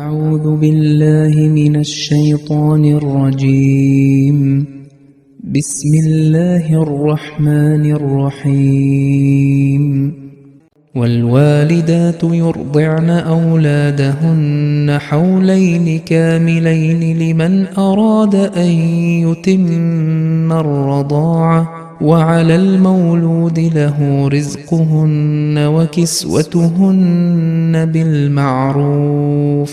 أعوذ بالله من الشيطان الرجيم. بسم الله الرحمن الرحيم. والوالدات يرضعن أولادهن حولين كاملين لمن أراد أن يتم الرضاعة وعلى المولود له رزقهن وكسوتهن بالمعروف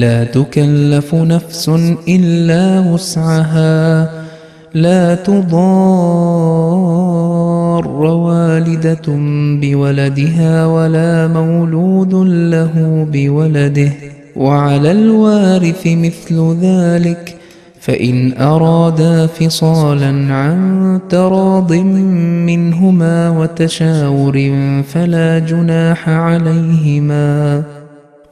لا تكلف نفس إلا وسعها لا تضار والدة بولدها ولا مولود له بولده وعلى الوارث مثل ذلك فإن أرادا فصالا عن تراض منهما وتشاور فلا جناح عليهما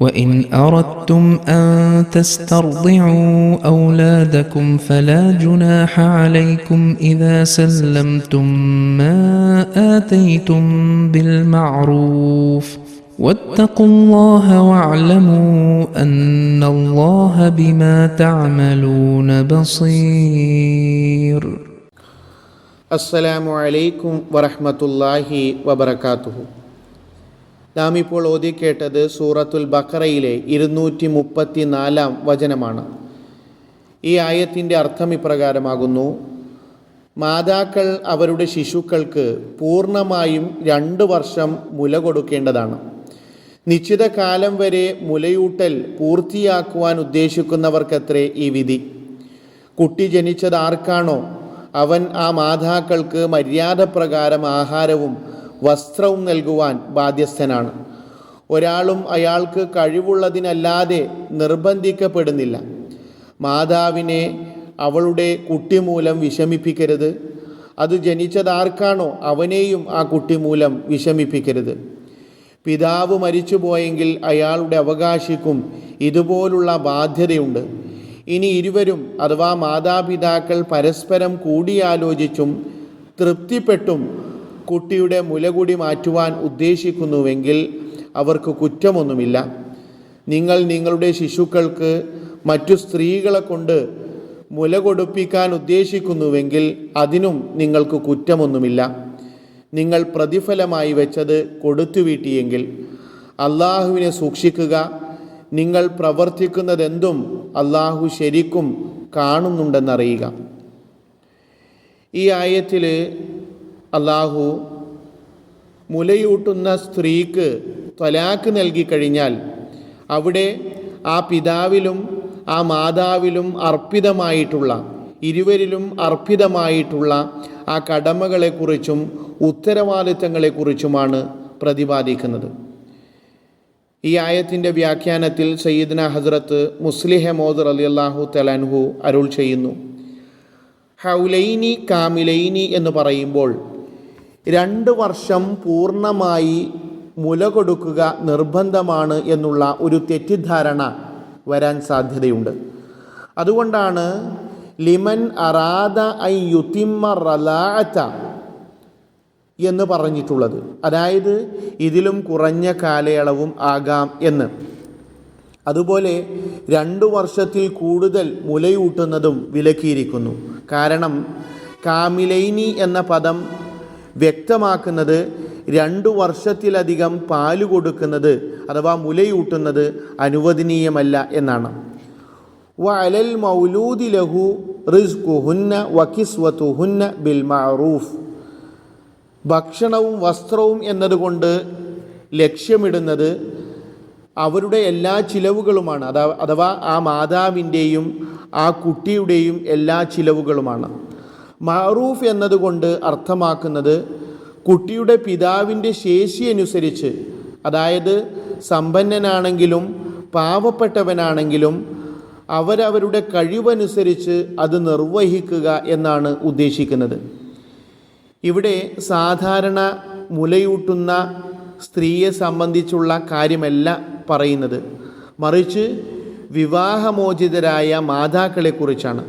وإن أردتم أن تسترضعوا أولادكم فلا جناح عليكم إذا سلمتم ما آتيتم بالمعروف واتقوا الله واعلموا أن الله بما تعملون بصير. അസ്സലാമു അലൈക്കും വറഹ്മത്തുള്ളാഹി വബറകാതുഹു. നാം ഇപ്പോൾ ഓതിക്കേട്ടത് സൂറത്തുൽ ബഖറയിലെ 234 വചനമാണ്. ഈ ആയത്തിൻ്റെ അർത്ഥം ഇപ്രകാരമാകുന്നു: മാതാക്കൾ അവരുടെ ശിശുക്കൾക്ക് പൂർണ്ണമായും 2 വർഷം മുല കൊടുക്കേണ്ടതാണ്. നിശ്ചിത കാലം വരെ മുലയൂട്ടൽ പൂർത്തിയാക്കുവാൻ ഉദ്ദേശിക്കുന്നവർക്കത്രേ ഈ വിധി. കുട്ടി ജനിച്ചത് ആർക്കാണോ അവൻ ആ മാതാക്കൾക്ക് മര്യാദപ്രകാരം ആഹാരവും വസ്ത്രവും നൽകുവാൻ ബാധ്യസ്ഥനാണ്. ഒരാളും അയാൾക്ക് കഴിവുള്ളതിനല്ലാതെ നിർബന്ധിക്കപ്പെടുന്നില്ല. മാതാവിനെ അവളുടെ കുട്ടി മൂലം വിഷമിപ്പിക്കരുത്. അത് ജനിച്ചതാർക്കാണോ അവനെയും ആ കുട്ടി മൂലം വിഷമിപ്പിക്കരുത്. പിതാവ് മരിച്ചുപോയെങ്കിൽ അയാളുടെ അവകാശിക്കും ഇതുപോലുള്ള ബാധ്യതയുണ്ട്. ഇനി ഇരുവരും അഥവാ മാതാപിതാക്കൾ പരസ്പരം കൂടിയാലോചിച്ചും തൃപ്തിപ്പെട്ടും കുട്ടിയുടെ മുലകുടി മാറ്റുവാൻ ഉദ്ദേശിക്കുന്നുവെങ്കിൽ അവർക്ക് കുറ്റമൊന്നുമില്ല. നിങ്ങൾ നിങ്ങളുടെ ശിശുക്കൾക്ക് മറ്റു സ്ത്രീകളെ കൊണ്ട് മുല കൊടുപ്പിക്കാൻ ഉദ്ദേശിക്കുന്നുവെങ്കിൽ അതിനും നിങ്ങൾക്ക് കുറ്റമൊന്നുമില്ല. നിങ്ങൾ പ്രതിഫലമായി വെച്ചത് കൊടുത്തുവീട്ടിയെങ്കിൽ. അള്ളാഹുവിനെ സൂക്ഷിക്കുക. നിങ്ങൾ പ്രവർത്തിക്കുന്നതെന്തും അള്ളാഹു ശരിക്കും കാണുന്നുണ്ടെന്നറിയുക. ഈ ആയത്തിൽ അള്ളാഹു മുലയൂട്ടുന്ന സ്ത്രീക്ക് ത്വലാഖ് നൽകിക്കഴിഞ്ഞാൽ അവിടെ ആ പിതാവിലും ആ മാതാവിലും അർപ്പിതമായിട്ടുള്ള ഇരുവരിലും അർപ്പിതമായിട്ടുള്ള ആ കടമകളെക്കുറിച്ചും ഉത്തരവാദിത്തങ്ങളെക്കുറിച്ചുമാണ് പ്രതിപാദിക്കുന്നത്. ഈ ആയത്തിൻ്റെ വ്യാഖ്യാനത്തിൽ സയ്യിദ്ന ഹസ്രത്ത് മുസ്ലിഹ് മൗദ് റളിയല്ലാഹു തആല അൻഹു അരുൾ ചെയ്യുന്നു: ഹൗലൈനി കാമിലൈനി എന്ന് പറയുമ്പോൾ 2 വർഷം പൂർണ്ണമായി മുല കൊടുക്കുക നിർബന്ധമാണ് എന്നുള്ള ഒരു തെറ്റിദ്ധാരണ വരാൻ സാധ്യതയുണ്ട്. അതുകൊണ്ടാണ് ലിമൻ അറാദ ഐ യുതിമ്മ റലാഅത എന്ന് പറഞ്ഞിട്ടുള്ളത്. അതായത് ഇതിലും കുറഞ്ഞ കാലയളവും ആകാം എന്ന്. അതുപോലെ 2 വർഷത്തിൽ കൂടുതൽ മുലയൂട്ടുന്നതും വിലക്കിയിരിക്കുന്നു. കാരണം കാമിലൈനി എന്ന പദം വ്യക്തമാക്കുന്നത് 2 വർഷത്തിലധികം പാല് കൊടുക്കുന്നത് അഥവാ മുലയൂട്ടുന്നത് അനുവദനീയമല്ല എന്നാണ്. വഅലൽ മൗലൂദി ലഹു റിസ്ഖുഹുന്ന വകിസ്വതുഹുന്ന ബിൽ മഅറൂഫ്. ഭക്ഷണവും വസ്ത്രവും എന്നതുകൊണ്ട് ലക്ഷ്യമിടുന്നത് അവരുടെ എല്ലാ ചിലവുകളുമാണ്. അഥവാ ആ മാതാവിൻ്റെയും ആ കുട്ടിയുടെയും എല്ലാ ചിലവുകളുമാണ്. മഅറൂഫ് എന്നതുകൊണ്ട് അർത്ഥമാക്കുന്നത് കുട്ടിയുടെ പിതാവിൻ്റെ ശേഷിയനുസരിച്ച്, അതായത് സമ്പന്നനാണെങ്കിലും പാവപ്പെട്ടവനാണെങ്കിലും അവരവരുടെ കഴിവനുസരിച്ച് അത് നിർവഹിക്കുക എന്നാണ് ഉദ്ദേശിക്കുന്നത്. ഇവിടെ സാധാരണ മുലയൂട്ടുന്ന സ്ത്രീയെ സംബന്ധിച്ചുള്ള കാര്യമല്ല പറയുന്നത്, മറിച്ച് വിവാഹമോചിതരായ മാതാക്കളെക്കുറിച്ചാണ്.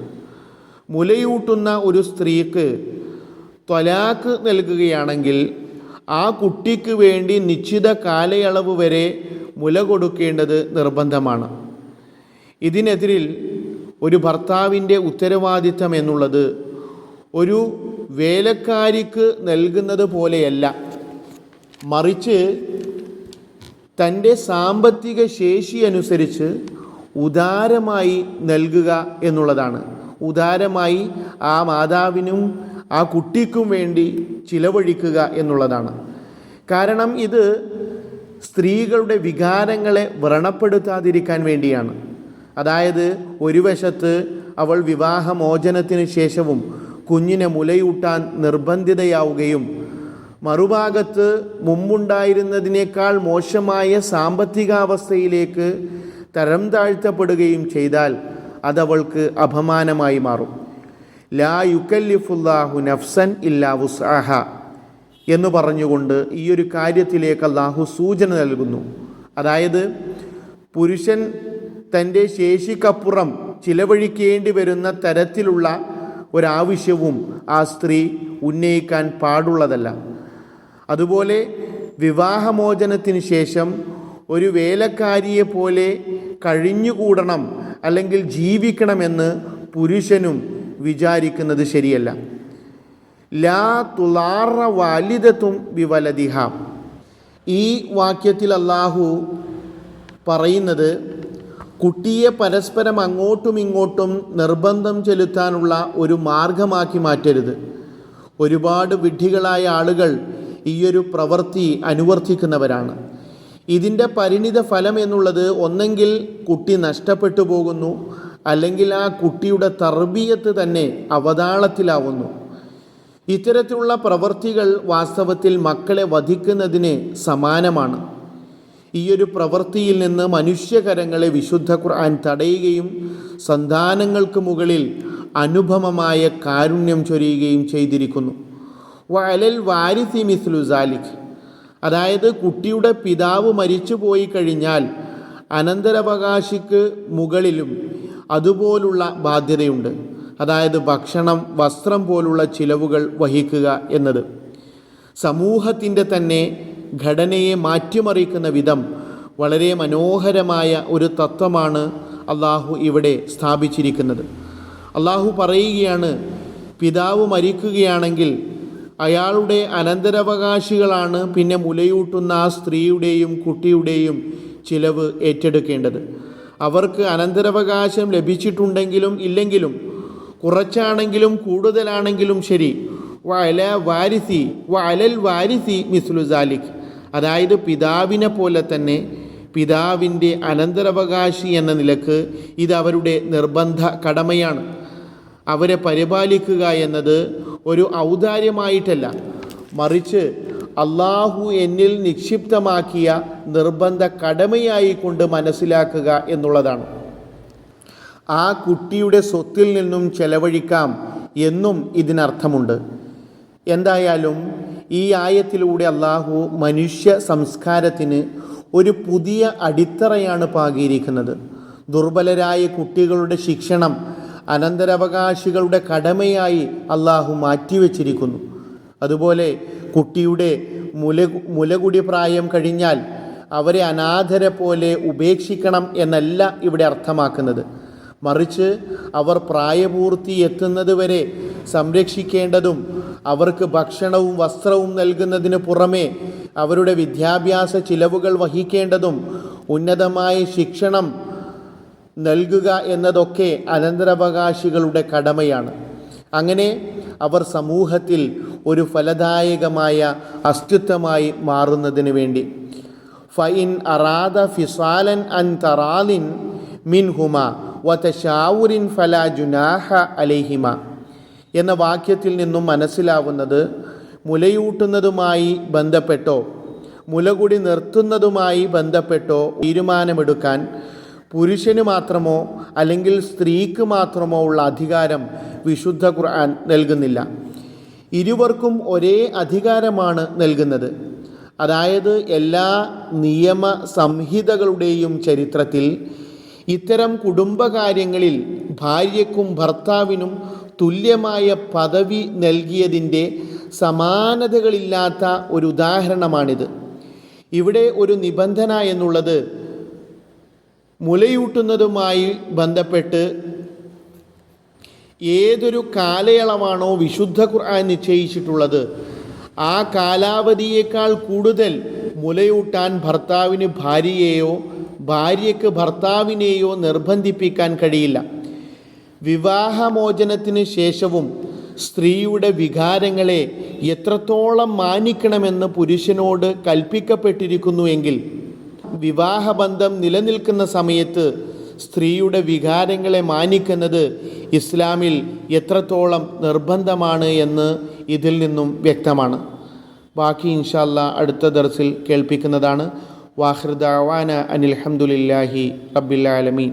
മുലയൂട്ടുന്ന ഒരു സ്ത്രീക്ക് ത്വലാഖ് നൽകുകയാണെങ്കിൽ ആ കുട്ടിക്ക് വേണ്ടി നിശ്ചിത കാലയളവ് വരെ മുല കൊടുക്കേണ്ടത് നിർബന്ധമാണ്. ഇതിനെതിരിൽ ഒരു ഭർത്താവിൻ്റെ ഉത്തരവാദിത്തം എന്നുള്ളത് ഒരു വേലക്കാരിക്ക് നൽകുന്നത് പോലെയല്ല, മറിച്ച് തൻ്റെ സാമ്പത്തിക ശേഷി അനുസരിച്ച് ഉദാരമായി നൽകുക എന്നുള്ളതാണ്. ഉദാരമായി ആ മാതാവിനും ആ കുട്ടിക്കും വേണ്ടി ചിലവഴിക്കുക എന്നുള്ളതാണ്. കാരണം ഇത് സ്ത്രീകളുടെ വികാരങ്ങളെ വ്രണപ്പെടുത്താതിരിക്കാൻ വേണ്ടിയാണ്. അതായത് ഒരു വശത്ത് അവൾ വിവാഹമോചനത്തിന് ശേഷവും കുഞ്ഞിനെ മുലയൂട്ടാൻ നിർബന്ധിതയാവുകയും മറുഭാഗത്ത് മുമ്പുണ്ടായിരുന്നതിനേക്കാൾ മോശമായ സാമ്പത്തികാവസ്ഥയിലേക്ക് തരം താഴ്ത്തപ്പെടുകയും ചെയ്താൽ അതവൾക്ക് അപമാനമായി മാറും. ലാ യുക്കല്ലിഫുല്ലാഹു നഫ്സൻ ഇല്ലാ വുസ്അഹ എന്ന് പറഞ്ഞുകൊണ്ട് ഈ ഒരു കാര്യത്തിലേക്ക് അല്ലാഹു സൂചന നൽകുന്നു. അതായത് പുരുഷൻ തൻ്റെ ശേഷിക്കപ്പുറം ചിലവഴിക്കേണ്ടി വരുന്ന തരത്തിലുള്ള ഒരാവശ്യവും ആ സ്ത്രീ ഉന്നയിക്കാൻ പാടുള്ളതല്ല. അതുപോലെ വിവാഹമോചനത്തിന് ശേഷം ഒരു വേലക്കാരിയെ പോലെ കഴിഞ്ഞുകൂടണം അല്ലെങ്കിൽ ജീവിക്കണമെന്ന് പുരുഷനും വിചാരിക്കുന്നത് ശരിയല്ല. ലാ തുലാറ വാലിദത്തും ബിവലദിഹ. ഈ വാക്യത്തിൽ അല്ലാഹു പറയുന്നത് കുട്ടിയെ പരസ്പരം അങ്ങോട്ടും ഇങ്ങോട്ടും നിർബന്ധം ചെലുത്താനുള്ള ഒരു മാർഗമാക്കി മാറ്റരുത്. ഒരുപാട് വിഡ്ഢികളായ ആളുകൾ ഈയൊരു പ്രവൃത്തി അനുവർത്തിക്കുന്നവരാണ്. ഇതിൻ്റെ പരിണിത ഫലം എന്നുള്ളത് ഒന്നെങ്കിൽ കുട്ടി നഷ്ടപ്പെട്ടു പോകുന്നു, അല്ലെങ്കിൽ ആ കുട്ടിയുടെ തർബിയത്ത് തന്നെ അവതാളത്തിലാവുന്നു. ഇത്തരത്തിലുള്ള പ്രവൃത്തികൾ വാസ്തവത്തിൽ മക്കളെ വധിക്കുന്നതിന് സമാനമാണ്. ഈയൊരു പ്രവൃത്തിയിൽ നിന്ന് മനുഷ്യകരങ്ങളെ വിശുദ്ധ ഖുർആൻ തടയുകയും സന്താനങ്ങൾക്ക് മുകളിൽ അനുപമമായ കാരുണ്യം ചൊരിയുകയും ചെയ്തിരിക്കുന്നു. വഅലൽ വാരിസി മിസ്ലു സാലിക്. അതായത് കുട്ടിയുടെ പിതാവ് മരിച്ചു പോയി കഴിഞ്ഞാൽ അനന്തരാവകാശിക്ക് മുകളിലും അതുപോലുള്ള ബാധ്യതയുണ്ട്. അതായത് ഭക്ഷണം, വസ്ത്രം പോലുള്ള ചിലവുകൾ വഹിക്കുക എന്നത് സമൂഹത്തിൻ്റെ തന്നെ ഘടനയെ മാറ്റിമറിക്കുന്ന വിധം വളരെ മനോഹരമായ ഒരു തത്വമാണ് അള്ളാഹു ഇവിടെ സ്ഥാപിച്ചിരിക്കുന്നത്. അള്ളാഹു പറയുകയാണ്, പിതാവ് മരിക്കുകയാണെങ്കിൽ അയാളുടെ അനന്തരാവകാശികളാണ് പിന്നെ മുലയൂട്ടുന്ന ആ സ്ത്രീയുടെയും കുട്ടിയുടെയും ചിലവ് ഏറ്റെടുക്കേണ്ടത്. അവർക്ക് അനന്തരാവകാശം ലഭിച്ചിട്ടുണ്ടെങ്കിലും ഇല്ലെങ്കിലും, കുറച്ചാണെങ്കിലും കൂടുതലാണെങ്കിലും ശരി, വഅലൽ വാരിസി മിസ്ലു സാലിക്. അതായത് പിതാവിനെ പോലെ തന്നെ പിതാവിൻ്റെ അനന്തരാവകാശി എന്ന നിലക്ക് ഇത് അവരുടെ നിർബന്ധ കടമയാണ്. അവരെ പരിപാലിക്കുക എന്നത് ഒരു ഔദാര്യമായിട്ടല്ല, മറിച്ച് അള്ളാഹു എന്നിൽ നിക്ഷിപ്തമാക്കിയ നിർബന്ധ കടമയായി കൊണ്ട് മനസ്സിലാക്കുക എന്നുള്ളതാണ്. ആ കുട്ടിയുടെ സ്വത്തിൽ നിന്നും ചെലവഴിക്കാം എന്നും ഇതിനർത്ഥമുണ്ട്. എന്തായാലും ഈ ആയത്തിലൂടെ അള്ളാഹു മനുഷ്യ സംസ്കാരത്തിന് ഒരു പുതിയ അടിത്തറയാണ് പാകിയിരിക്കുന്നത്. ദുർബലരായ കുട്ടികളുടെ ശിക്ഷണം അനന്തരാവകാശികളുടെ കടമയായി അള്ളാഹു മാറ്റിവെച്ചിരിക്കുന്നു. അതുപോലെ കുട്ടിയുടെ മുലകുടി പ്രായം കഴിഞ്ഞാൽ അവരെ അനാഥരെ പോലെ ഉപേക്ഷിക്കണം എന്നല്ല ഇവിടെ അർത്ഥമാക്കുന്നത്. മറിച്ച് അവർ പ്രായപൂർത്തി എത്തുന്നത് വരെ സംരക്ഷിക്കേണ്ടതും അവർക്ക് ഭക്ഷണവും വസ്ത്രവും നൽകുന്നതിന് പുറമെ അവരുടെ വിദ്യാഭ്യാസ ചിലവുകൾ വഹിക്കേണ്ടതും ഉന്നതമായ ശിക്ഷണം നൽകുക എന്നതൊക്കെ അനന്തരാവകാശികളുടെ കടമയാണ്. അങ്ങനെ അവർ സമൂഹത്തിൽ ഒരു ഫലദായകമായ അസ്തിത്വമായി മാറുന്നതിന് വേണ്ടി ഫഇൻ അറാദ ഫിസാലൻ അൻ തറാലിൻ മിൻഹുമ വതശാവുരിൻ ഫലാ ജുനാഹ അലൈഹിമ എന്ന വാക്യത്തിൽ നിന്നും മനസ്സിലാവുന്നത് മുലയൂട്ടുന്നതുമായി ബന്ധപ്പെട്ടോ മുലകുടി നിർത്തുന്നതുമായി ബന്ധപ്പെട്ടോ തീരുമാനമെടുക്കാൻ പുരുഷന് മാത്രമോ അല്ലെങ്കിൽ സ്ത്രീക്ക് മാത്രമോ ഉള്ള അധികാരം വിശുദ്ധ ഖുർആൻ നൽകുന്നില്ല. ഇരുവർക്കും ഒരേ അധികാരമാണ് നൽകുന്നത്. അതായത് എല്ലാ നിയമ സംഹിതകളുടെയും ചരിത്രത്തിൽ ഇത്തരം കുടുംബകാര്യങ്ങളിൽ ഭാര്യയ്ക്കും ഭർത്താവിനും തുല്യമായ പദവി നൽകിയതിൻ്റെ സമാനതകളില്ലാത്ത ഒരു ഉദാഹരണമാണിത്. ഇവിടെ ഒരു നിബന്ധന എന്നുള്ളത് മുലയൂട്ടുന്നതുമായി ബന്ധപ്പെട്ട് ഏതൊരു കാലയളവാണോ വിശുദ്ധ ഖുർആൻ നിശ്ചയിച്ചിട്ടുള്ളത്, ആ കാലാവധിയേക്കാൾ കൂടുതൽ മുലയൂട്ടാൻ ഭർത്താവിന് ഭാര്യയെയോ ഭാര്യയ്ക്ക് ഭർത്താവിനെയോ നിർബന്ധിപ്പിക്കാൻ കഴിയില്ല. വിവാഹമോചനത്തിന് ശേഷവും സ്ത്രീയുടെ വികാരങ്ങളെ എത്രത്തോളം മാനിക്കണമെന്ന് പുരുഷനോട് കൽപ്പിക്കപ്പെട്ടിരിക്കുന്നുവെങ്കിൽ, വിവാഹബന്ധം നിലനിൽക്കുന്ന സമയത്ത് സ്ത്രീയുടെ വികാരങ്ങളെ മാനിക്കുന്നത് ഇസ്ലാമിൽ എത്രത്തോളം നിർബന്ധമാണ് എന്ന് ഇതിൽ നിന്നും വ്യക്തമാണ്. ബാക്കി ഇൻഷാ അല്ലാഹ് അടുത്ത ദർസിൽ കേൾപ്പിക്കുന്നതാണ്. വാഖിർ ദഅവാന അനിൽ ഹംദുലില്ലാഹി റബ്ബിൽ ആലമീൻ.